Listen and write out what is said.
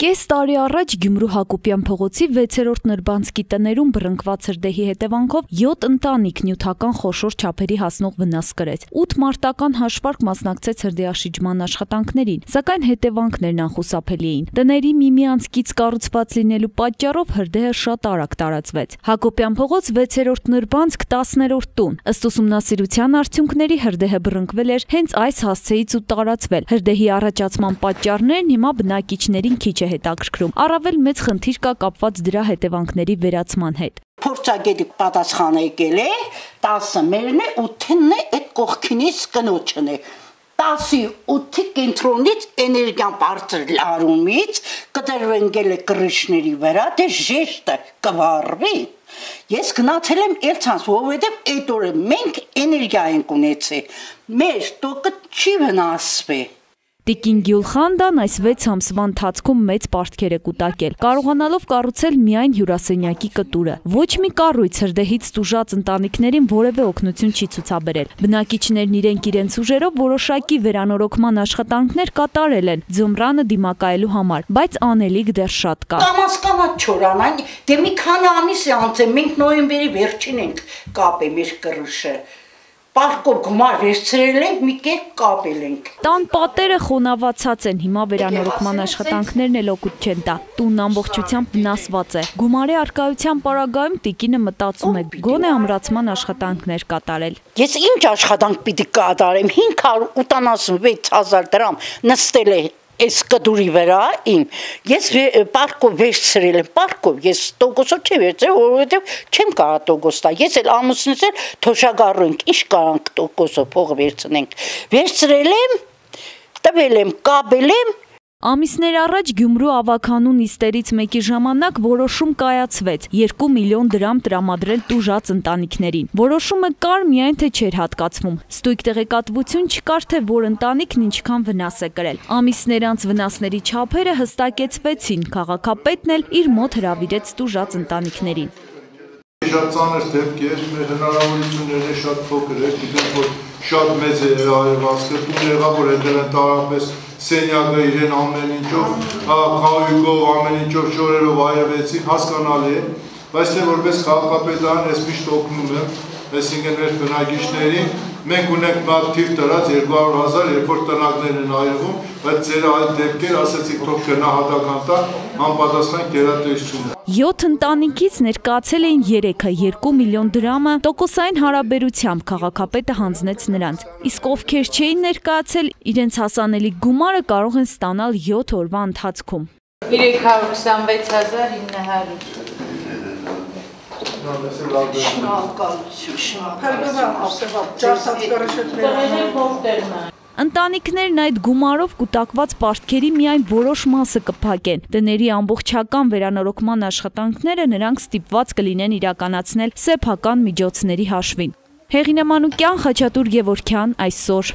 Կես տարի առաջ Գյումրու Հակոբյան փողոցի 6-րդ Նրբանցքի տներում բռնկված հրդեհի հետևանքով 7 ընտանիք նյութական խոշոր չափերի հասնող վնաս կրեց։ 8 մարտական հաշվարկ մասնակցեց հրդեհաշիջման աշխատանքներին, սակայն հետևանքներն անխուսափելի էին։ Տների միմյանց կից կառուցված լինելու պատճառով հրդեհը շատ արագ տարածվեց։ Հակոբյան փողոց 6-րդ Նրբանցք 10-րդ տուն։ Ըստ ուսումնասիրության արդյունքների հրդեհը բռնկվել էր հենց այս հասցեից ու տարածվել։ Հրդեհի առաջացման պատճառներն հիմա բնակիչներին քիչ է հետաքրքրում, առավել մեծ խնդիր կա կապված դրա հետևանքների վերացման հետ։ Փորձագետի պատասխանը եկել է 10-ը մերն է, 8-ն է այդ կողքինից կնոջն է։ 10-8-ի կենտրոնից էներգիան բարձր լարումից կտրվենգել է կրիչների վրա, դե ժեշտը կվառվի։ Ես գնացել եմ Էլցանց, որովհետև այդ օրը մենք էներգիա ենք ունեցել, մեր տոկը չի վնասվի։ Տիկին Գյուլխանդան այս 6 ամսվա ընթացքում մեծ պարտքեր է կուտակել, կարողանալով կառուցել միայն հյուրասենյակի կտուրը։ Ոչ մի կառույց հրդեհից տուժած ընտանիքներին որևէ օգնություն չի ցուցաբերել։ Բնակիչներն իրենց ուժերով որոշակի վերանորոգման աշխատանքներ կատարել են ձմռանը դիմակայելու համար, բայց անելիք դեռ շատ կա։ Կամաց չորանան, դե մի քանի ամիս է անցել, մենք նոյեմբերի վերջին ենք կապել մեր կռուշը։ Պարկով գումար վերցրել ենք, մի կերպ կապել ենք։ Տան պատերը խոնավացած են, հիմա վերանորոգման աշխատանքներն էլ օգուտ չեն տա։ Տունն ամբողջությամբ վնասված է։ Գումարի առկայության պարագայում տիկինը մտածում է, գոնե ամրացման աշխատանքներ կատարել։ Ես ինչ աշխատանք պիտի կատարեմ, 586,000 դրամ նստել է այս կտուրի վրա իմ, ես պարկով վերցրել եմ, պարկով, ես տոկոսով չի վերցրել, որովհետև չեմ կարող տոկոս տա, ես էլ ամուսնուց էլ թոշակառու ենք, ինչ կարանք տոկոսով փող վերցրել եմ, տվել եմ, կապել եմ։ Ամիսներ առաջ Գյումրու ավագանու նիստերից մեկի ժամանակ որոշում կայացվեց 2 միլիոն դրամ տրամադրել տուժած ընտանիքներին։ Որոշումը կար, միայն թե չէր հատկացվում։ Ստույգ տեղեկատվություն չկար, թե որ ընտանիքն ինչքան վնաս է կրել։ Ամիսներ անց վնասների չափերը հստակեցվեցին, քաղաքապետն էլ իր մոտ հրավիրեց տուժած ընտանիքներին։ Շատ ծանր դեպք էր, մեր հնարավորություններն շատ փոքր էր, գիտեմ, որ շատ մեծ է արևածքը, տուն եղավ, որ հետել են տարապես սենյակը իրեն ամեն ինչով, կահույքով, ամեն ինչով շորերով այրվեցին, հասկանալի է, բայց թե որպես քաղաքապետարան ես միշտ օգնում եմ, այսինքն մեր բնակիչներին, մենք ունենք մատ թիվ տրած 200,000, երբ որ տնակներն են այրվում, բայց ձեր այլ դեպքեր ասեցիք թող գնահատական տա, համապատասխան գերատեսչությունը։ 7 ընտանիքից ներկայացել էին 3-ը 2 միլիոն դրամը տոկոսային հարաբերությամբ քաղաքապետը հանձնեց նրանց։ Իսկ ովքեր չէին ներկայացել, իրենց հասանելիք գումարը կարող են ստանալ 7 օրվա ընթացքում։ 320,900 Ընտանիքներն այդ գումարով կուտակված պարտքերի միայն որոշ մասը կփակեն։ Տների ամբողջական վերանորոգման աշխատանքները նրանք ստիպված կլինեն իրականացնել սեփական միջոցների հաշվին։ Հեղինե Մանուկյան, Խաչատուր Գևորգյան, Այսօր։